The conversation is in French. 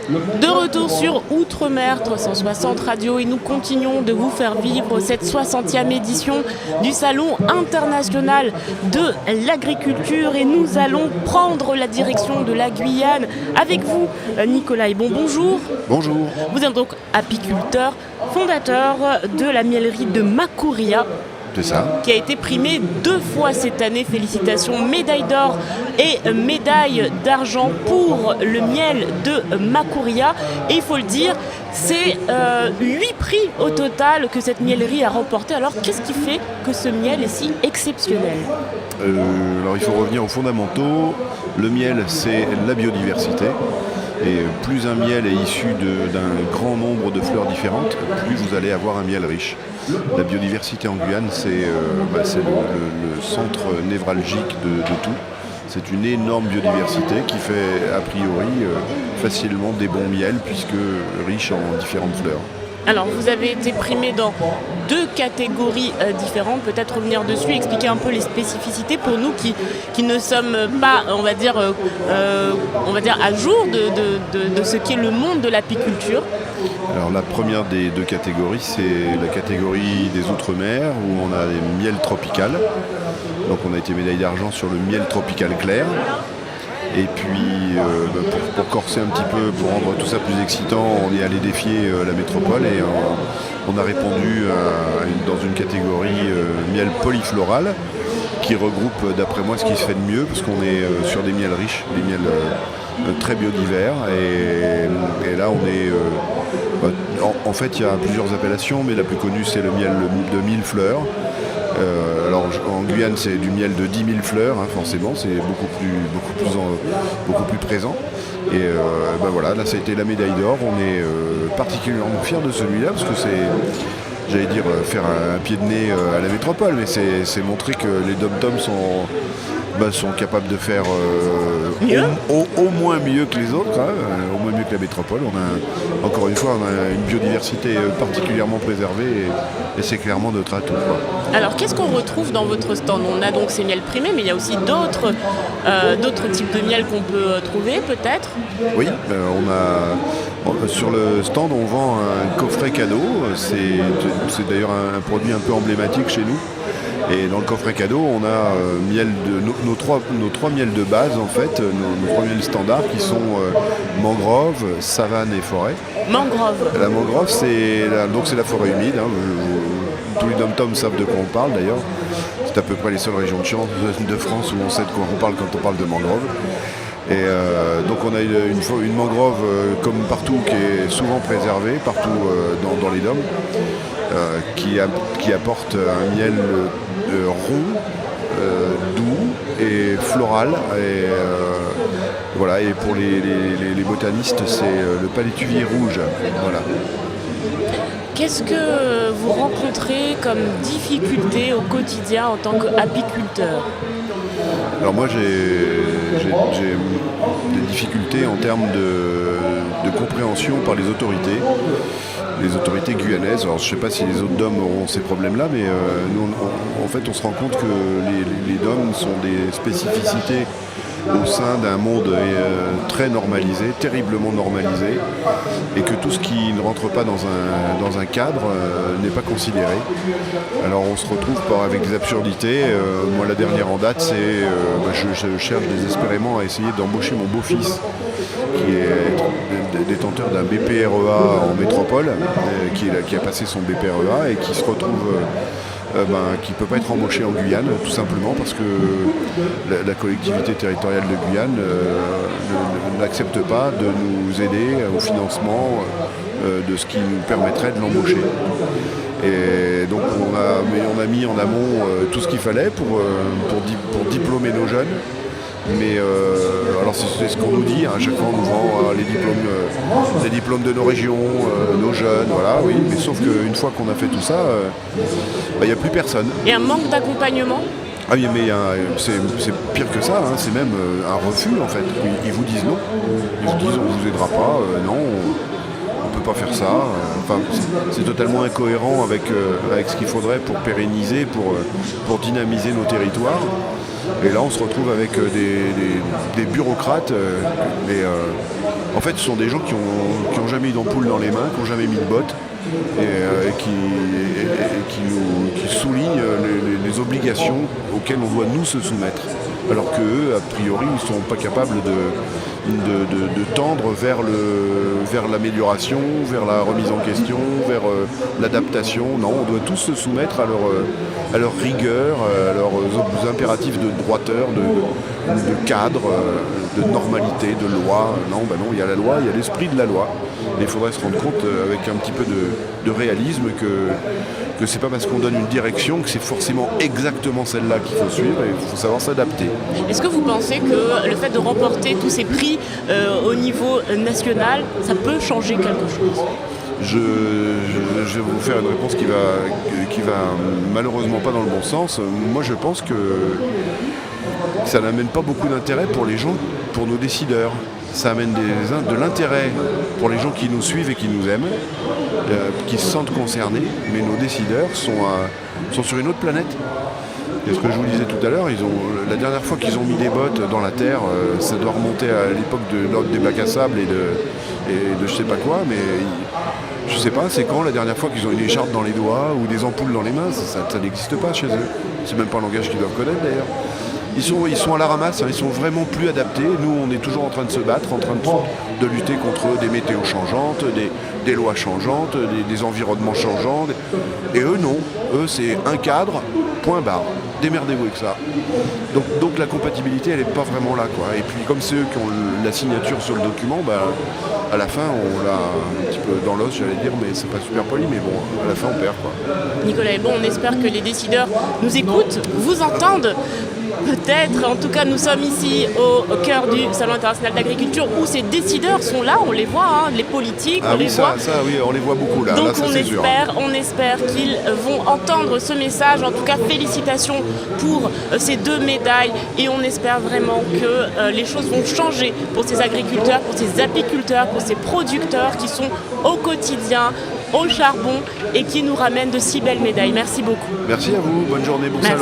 De retour sur Outre-mer 360 Radio et nous continuons de vous faire vivre cette 60e édition du Salon international de l'agriculture et nous allons prendre la direction de la Guyane avec vous, Nicolas Hebon. Bonjour. Bonjour. Vous êtes donc apiculteur, fondateur de la miellerie de Makouria. C'est ça. Qui a été primé 2 fois cette année. Félicitations, médaille d'or et médaille d'argent pour le miel de Makouria. Et il faut le dire, c'est 8 prix au total que cette miellerie a remporté. Alors qu'est-ce qui fait que ce miel est si exceptionnel ? Alors il faut revenir aux fondamentaux. Le miel, c'est la biodiversité. Et plus un miel est issu d'un grand nombre de fleurs différentes, plus vous allez avoir un miel riche. La biodiversité en Guyane, c'est le centre névralgique de tout. C'est une énorme biodiversité qui fait a priori facilement des bons miels puisque riche en différentes fleurs. Alors, vous avez été primé dans 2 catégories différentes. Peut-être revenir dessus, expliquer un peu les spécificités pour nous qui ne sommes pas, on va dire à jour de ce qu'est le monde de l'apiculture. Alors, la première des 2 catégories, c'est la catégorie des Outre-mer où on a les miels tropicales. Donc, on a été médaille d'argent sur le miel tropical clair. Et puis, pour corser un petit peu, pour rendre tout ça plus excitant, on est allé défier la métropole et on a répondu dans une catégorie miel polyfloral qui regroupe, d'après moi, ce qui se fait de mieux, parce qu'on est sur des miels riches, des miels très biodivers. Et là, on est... en fait, il y a plusieurs appellations, mais la plus connue, c'est le miel de 1000 fleurs. Alors en Guyane c'est du miel de 10 000 fleurs, hein, forcément c'est beaucoup plus présent. Et voilà, là ça a été la médaille d'or. On est particulièrement fiers de celui-là parce que c'est, j'allais dire, faire un pied de nez à la métropole, mais c'est montrer que les dom-toms sont capables de faire au moins mieux que les autres, hein, au moins mieux que la métropole. Encore une fois, on a une biodiversité particulièrement préservée et c'est clairement notre atout, quoi. Alors, qu'est-ce qu'on retrouve dans votre stand ? On a donc ces miels primés, mais il y a aussi d'autres types de miel qu'on peut trouver, peut-être ? Oui, sur le stand, on vend un coffret cadeau. C'est d'ailleurs un produit un peu emblématique chez nous. Et dans le coffret cadeau, on a nos trois miels de base, en fait, nos 3 miels standards qui sont mangrove, savane et forêt. Mangrove. La mangrove, c'est la forêt humide. Hein. Tous les dom-toms savent de quoi on parle d'ailleurs. C'est à peu près les seules régions de France où on sait de quoi on parle quand on parle de mangrove. Et donc on a une mangrove comme partout qui est souvent préservée, partout dans les dômes, qui apporte un miel rond, doux et floral. Et voilà. Et pour les botanistes, c'est le palétuvier rouge. Voilà. Qu'est-ce que vous rencontrez comme difficulté au quotidien en tant qu'apiculteur ? Alors moi j'ai des difficultés en termes de compréhension par les autorités guyanaises. Alors je ne sais pas si les autres DOM auront ces problèmes-là, mais nous en fait on se rend compte que les DOM sont des spécificités au sein d'un monde très normalisé, terriblement normalisé, et que tout ce qui ne rentre pas dans un cadre n'est pas considéré. Alors on se retrouve avec des absurdités. Moi la dernière en date, c'est je cherche désespérément à essayer d'embaucher mon beau-fils, qui est détenteur d'un BPREA en métropole, qui a passé son BPREA et qui se retrouve... qui ne peut pas être embauché en Guyane, tout simplement parce que la collectivité territoriale de Guyane n'accepte pas de nous aider au financement de ce qui nous permettrait de l'embaucher. Et donc on a mis en amont tout ce qu'il fallait pour diplômer nos jeunes. Mais alors c'est ce qu'on nous dit, hein, à chaque fois on nous vend les diplômes de nos régions, nos jeunes, voilà, oui, mais sauf qu'une fois qu'on a fait tout ça, il n'y a plus personne. Et un manque d'accompagnement ? Ah oui, mais c'est pire que ça, hein, c'est même un refus en fait. Ils vous disent non, ils vous disent on ne vous aidera pas, non, on ne peut pas faire ça. Enfin, c'est totalement incohérent avec ce qu'il faudrait pour pérenniser, pour dynamiser nos territoires. Et là, on se retrouve avec des bureaucrates, En fait, ce sont des gens qui ont jamais eu d'ampoule dans les mains, qui n'ont jamais mis de bottes, et qui soulignent les obligations auxquelles on doit nous se soumettre. Alors qu'eux, a priori, ils ne sont pas capables de tendre vers l'amélioration, vers la remise en question, vers l'adaptation. Non, on doit tous se soumettre à leur rigueur, à leurs impératifs de droiteur, de cadre, de normalité, de loi. Non, il y a la loi, il y a l'esprit de la loi. Et il faudrait se rendre compte avec un petit peu de réalisme que c'est pas parce qu'on donne une direction que c'est forcément exactement celle-là qu'il faut suivre, et il faut savoir s'adapter. Est-ce que vous pensez que le fait de remporter tous ces prix au niveau national, ça peut changer quelque chose ? Je vais vous faire une réponse qui va malheureusement pas dans le bon sens. Moi, je pense que ça n'amène pas beaucoup d'intérêt pour les gens, pour nos décideurs. Ça amène de l'intérêt pour les gens qui nous suivent et qui nous aiment, qui se sentent concernés, mais nos décideurs sont sur une autre planète. Et ce que je vous disais tout à l'heure, la dernière fois qu'ils ont mis des bottes dans la terre, ça doit remonter à l'époque des bacs à sable et de je sais pas quoi, mais je sais pas, c'est quand la dernière fois qu'ils ont une écharpe dans les doigts ou des ampoules dans les mains, ça n'existe pas chez eux. C'est même pas un langage qu'ils doivent connaître d'ailleurs. Ils sont à la ramasse, hein, ils sont vraiment plus adaptés. Nous, on est toujours en train de se battre, en train de lutter contre des météos changeantes, des lois changeantes, des environnements changeants. Et eux, non. Eux, c'est un cadre, point barre. Démerdez-vous avec ça. Donc la compatibilité, elle n'est pas vraiment là, quoi. Et puis, comme c'est eux qui ont la signature sur le document, à la fin, on l'a un petit peu dans l'os, j'allais dire, mais c'est pas super poli, mais bon, à la fin, on perd, quoi. Nicolas Hebon, on espère que les décideurs nous écoutent, vous entendent. Peut-être, en tout cas, nous sommes ici au cœur du Salon international d'agriculture où ces décideurs sont là, on les voit, hein, les politiques, on les voit. Oui, on les voit beaucoup là. Donc là, ça, on espère qu'ils vont entendre ce message. En tout cas, félicitations pour ces 2 médailles et on espère vraiment que les choses vont changer pour ces agriculteurs, pour ces apiculteurs, pour ces producteurs qui sont au quotidien au charbon et qui nous ramènent de si belles médailles. Merci beaucoup. Merci à vous, bonne journée, bon salon.